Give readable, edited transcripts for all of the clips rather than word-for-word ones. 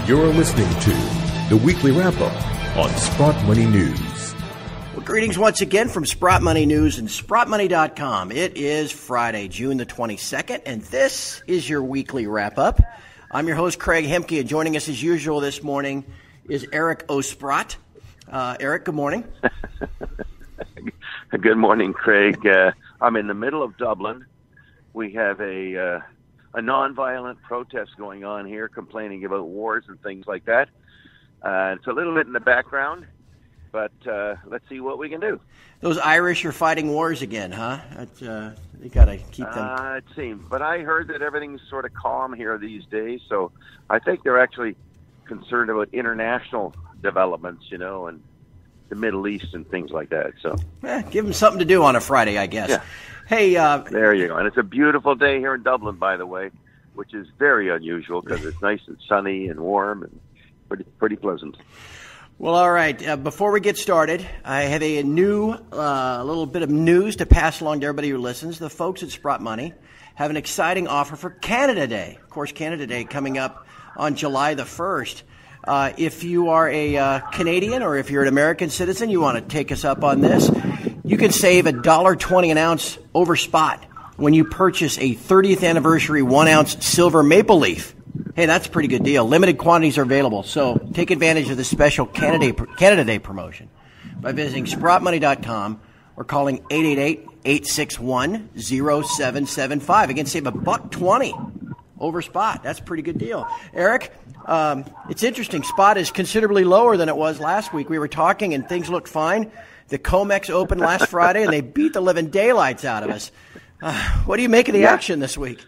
You're listening to the Weekly Wrap-Up on Sprott Money News. Well, greetings once again from Sprott Money News and SprottMoney.com. It is Friday, June the 22nd, and this is your Weekly Wrap-Up. I'm your host, Craig Hemke, and joining us as usual this morning is Eric Sprott. Eric, good morning. Good morning, Craig. I'm in the middle of Dublin. We have a nonviolent protest going on here, complaining about wars and things like that. It's a little bit in the background, but let's see what we can do. Those Irish are fighting wars again, huh? You got to keep them. It seems. But I heard that everything's sort of calm here these days, so I think they're actually concerned about international developments, and the Middle East and things like that. So give them something to do on a Friday, I guess. Yeah. Hey, there you go. And it's a beautiful day here in Dublin, by the way, which is very unusual because it's nice and sunny and warm and pretty pleasant. Well, all right. Before we get started, I have a new little bit of news to pass along to everybody who listens. The folks at Sprott Money have an exciting offer for Canada Day. Of course, Canada Day coming up on July the 1st. If you are a Canadian or if you're an American citizen, you want to take us up on this, you can save $1.20 an ounce over spot when you purchase a 30th anniversary 1-ounce silver maple leaf. Hey, that's a pretty good deal. Limited quantities are available, so take advantage of this special Canada Day promotion by visiting SprottMoney.com or calling 888-861-0775. Again, save $1.20 over spot. That's a pretty good deal. Eric, it's interesting. Spot is considerably lower than it was last week. We were talking and things looked fine. The COMEX opened last Friday, and they beat the living daylights out of us. What do you make of the action this week?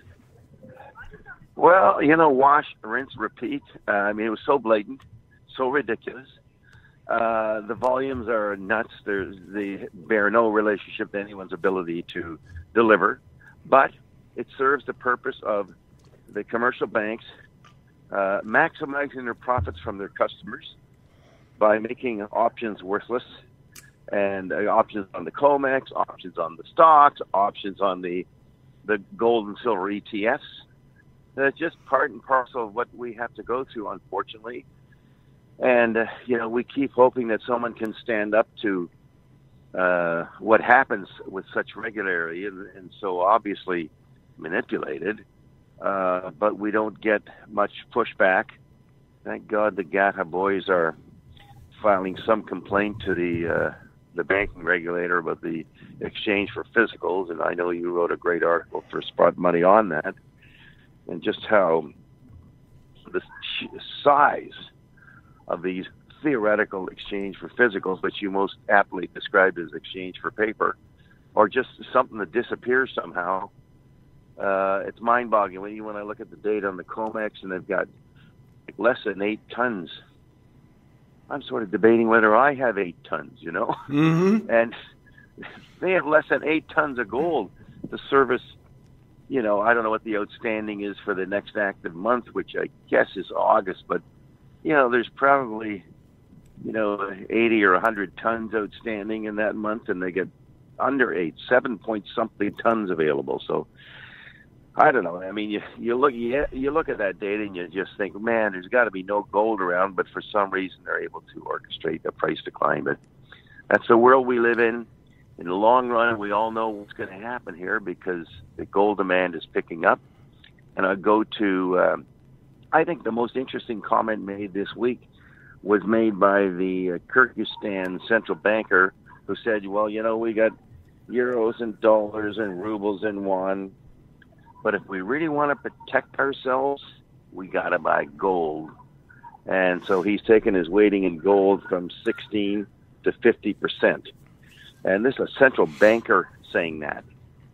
Well, wash, rinse, repeat. It was so blatant, so ridiculous. The volumes are nuts. They bear no relationship to anyone's ability to deliver. But it serves the purpose of the commercial banks maximizing their profits from their customers by making options worthless. And options on the COMEX, options on the stocks, options on the gold and silver ETFs. That's just part and parcel of what we have to go through, unfortunately. And, we keep hoping that someone can stand up to what happens with such regularity and so obviously manipulated. But we don't get much pushback. Thank God the GATA boys are filing some complaint to the banking regulator about the exchange for physicals, and I know you wrote a great article for Sprott Money on that, and just how the size of these theoretical exchange for physicals, which you most aptly described as exchange for paper, or just something that disappears somehow. It's mind-boggling when I look at the data on the COMEX, and they've got less than 8 tons. I'm sort of debating whether I have 8 tons, Mm-hmm. And they have less than 8 tons of gold to service, I don't know what the outstanding is for the next active month, which I guess is August, but, there's probably, 80 or 100 tons outstanding in that month, and they get under 7 point something tons available. So, I don't know. You look at that data and you just think, man, there's got to be no gold around, but for some reason they're able to orchestrate a price decline. But that's the world we live in. In the long run, we all know what's going to happen here because the gold demand is picking up. And I'll go to, I think the most interesting comment made this week was made by the Kyrgyzstan central banker who said, well, we got euros and dollars and rubles and yuan. But if we really want to protect ourselves, we got to buy gold. And so he's taken his weighting in gold from 16 to 50%. And this is a central banker saying that.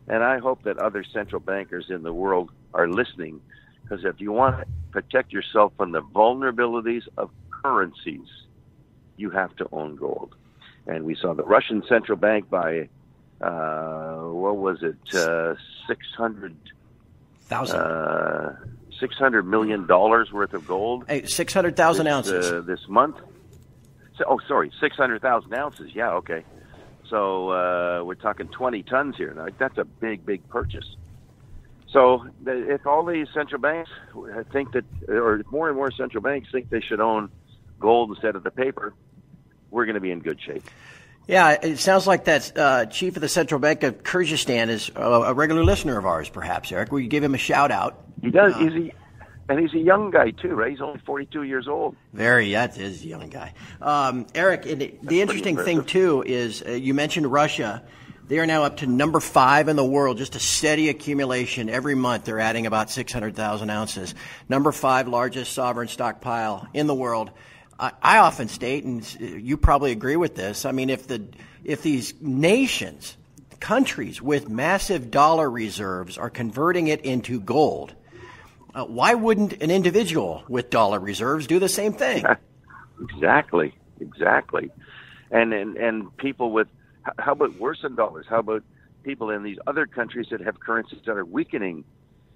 And I hope that other central bankers in the world are listening, because if you want to protect yourself from the vulnerabilities of currencies, you have to own gold. And we saw the Russian central bank buy, $600 million worth of gold. 600,000 ounces. This month. 600,000 ounces. Yeah, okay. So we're talking 20 tons here. Now, that's a big, big purchase. So if all these central banks think that, or more and more central banks think they should own gold instead of the paper, we're going to be in good shape. Yeah, it sounds like that chief of the Central Bank of Kyrgyzstan is a regular listener of ours, perhaps, Eric. Will you give him a shout-out? He does. And he's a young guy, too, right? He's only 42 years old. That is a young guy. Eric, the interesting thing, too, is you mentioned Russia. They are now up to number 5 in the world, just a steady accumulation. Every month they're adding about 600,000 ounces. Number 5 largest sovereign stockpile in the world. I often state, and you probably agree with this, I mean, if these nations, countries with massive dollar reserves are converting it into gold, why wouldn't an individual with dollar reserves do the same thing? Exactly. And people with, how about worse than dollars? How about people in these other countries that have currencies that are weakening,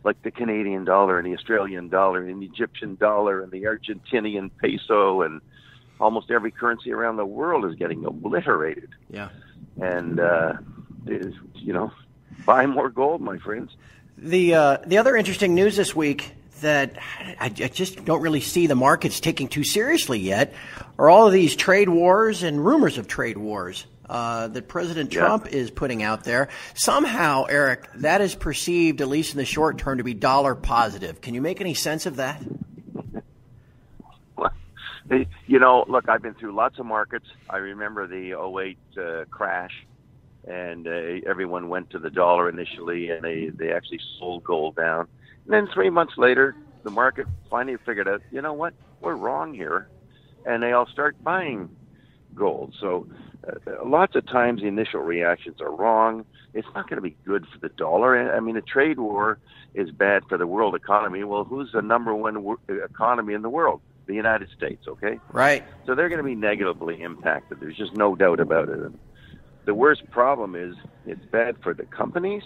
like the Canadian dollar and the Australian dollar and the Egyptian dollar and the Argentinian peso, and almost every currency around the world is getting obliterated. Yeah. And, buy more gold, my friends. The other interesting news this week that I just don't really see the markets taking too seriously yet are all of these trade wars and rumors of trade wars that President Trump is putting out there. Somehow, Eric, that is perceived, at least in the short term, to be dollar positive. Can you make any sense of that? Look, I've been through lots of markets. I remember the '08 crash, and everyone went to the dollar initially, and they actually sold gold down. And then 3 months later, the market finally figured out, you know what, we're wrong here, and they all start buying gold. So lots of times the initial reactions are wrong. It's not going to be good for the dollar. I mean, a trade war is bad for the world economy. Well, who's the number one economy in the world? The United States, okay? Right. So they're going to be negatively impacted. There's just no doubt about it. And the worst problem is it's bad for the companies.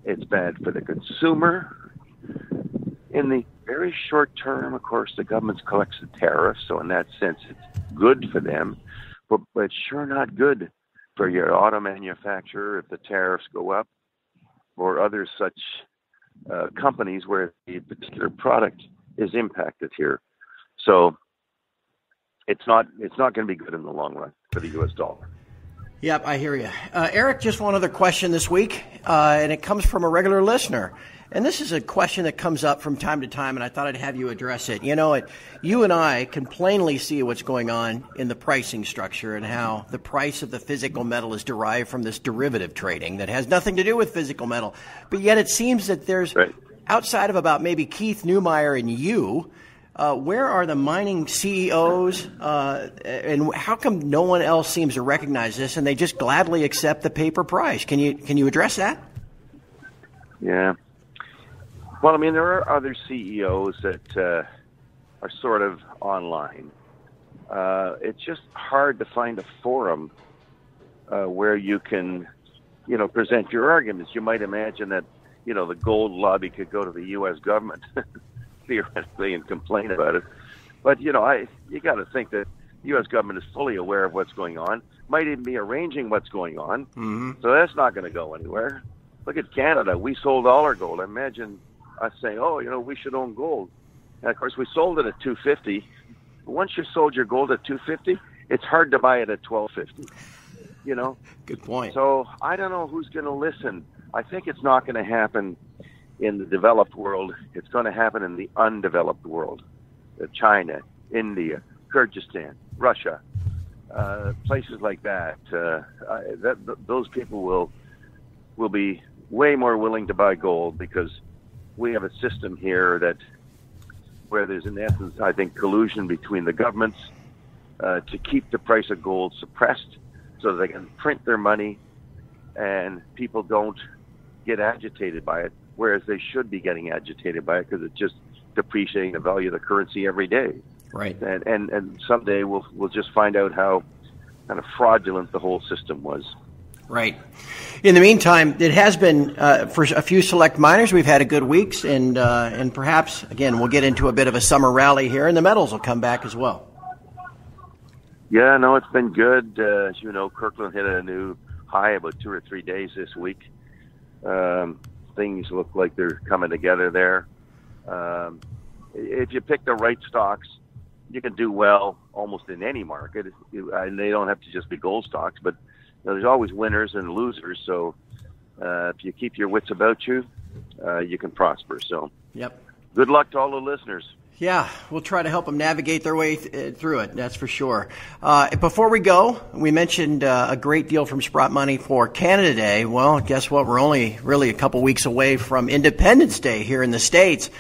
It's bad for the consumer. In the very short term, of course, the government collects the tariffs, so in that sense, it's good for them. But it's sure not good for your auto manufacturer if the tariffs go up, or other such companies where the particular product is impacted here. So it's not going to be good in the long run for the U.S. dollar. Yep, I hear you. Eric, just one other question this week, and it comes from a regular listener. And this is a question that comes up from time to time, and I thought I'd have you address it. You and I can plainly see what's going on in the pricing structure and how the price of the physical metal is derived from this derivative trading that has nothing to do with physical metal. But yet it seems that there's, outside of about maybe Keith Neumeyer and you, where are the mining CEOs, and how come no one else seems to recognize this and they just gladly accept the paper price? Can you address that? Yeah. Well, I mean, there are other CEOs that are sort of online. It's just hard to find a forum where you can, present your arguments. You might imagine that, the gold lobby could go to the U.S. government theoretically and complain about it. But, you got to think that the U.S. government is fully aware of what's going on, might even be arranging what's going on. Mm-hmm. So that's not going to go anywhere. Look at Canada. We sold all our gold. Imagine us saying, we should own gold. And, of course, we sold it at $250. But once you sold your gold at $250, it's hard to buy it at $12.50. Good point. So I don't know who's going to listen. I think it's not going to happen in the developed world. It's going to happen in the undeveloped world. China, India, Kyrgyzstan, Russia, places like that. Those people will be way more willing to buy gold because we have a system here where there's, in essence, I think, collusion between the governments to keep the price of gold suppressed so that they can print their money and people don't get agitated by it, whereas they should be getting agitated by it because it's just depreciating the value of the currency every day. Right. And someday we'll just find out how kind of fraudulent the whole system was. Right. In the meantime, it has been, for a few select miners, we've had a good weeks, and perhaps, again, we'll get into a bit of a summer rally here, and the metals will come back as well. Yeah, no, it's been good. As you know, Kirkland hit a new high about 2 or 3 days this week. things look like they're coming together there. If you pick the right stocks, you can do well almost in any market. And they don't have to just be gold stocks, but there's always winners and losers. So if you keep your wits about you, you can prosper. So yep. Good luck to all the listeners. Yeah, we'll try to help them navigate their way through it, that's for sure. Before we go, we mentioned a great deal from Sprott Money for Canada Day. Well, guess what? We're only really a couple weeks away from Independence Day here in the States.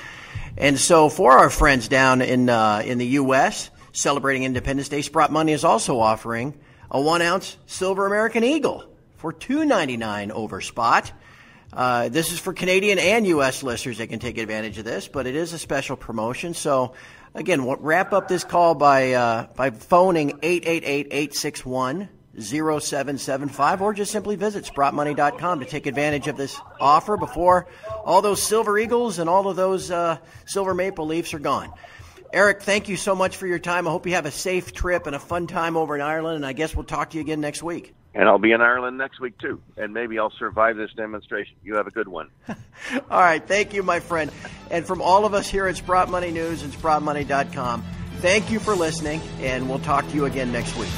And so for our friends down in the U.S. celebrating Independence Day, Sprott Money is also offering a 1-ounce Silver American Eagle for $2.99 over spot. This is for Canadian and U.S. listeners that can take advantage of this, but it is a special promotion. So, again, we'll wrap up this call by phoning 888-861-0775 or just simply visit SprottMoney.com to take advantage of this offer before all those Silver Eagles and all of those Silver Maple Leafs are gone. Eric, thank you so much for your time. I hope you have a safe trip and a fun time over in Ireland, and I guess we'll talk to you again next week. And I'll be in Ireland next week, too. And maybe I'll survive this demonstration. You have a good one. All right. Thank you, my friend. And from all of us here at Sprott Money News and SprottMoney.com, thank you for listening, and we'll talk to you again next week.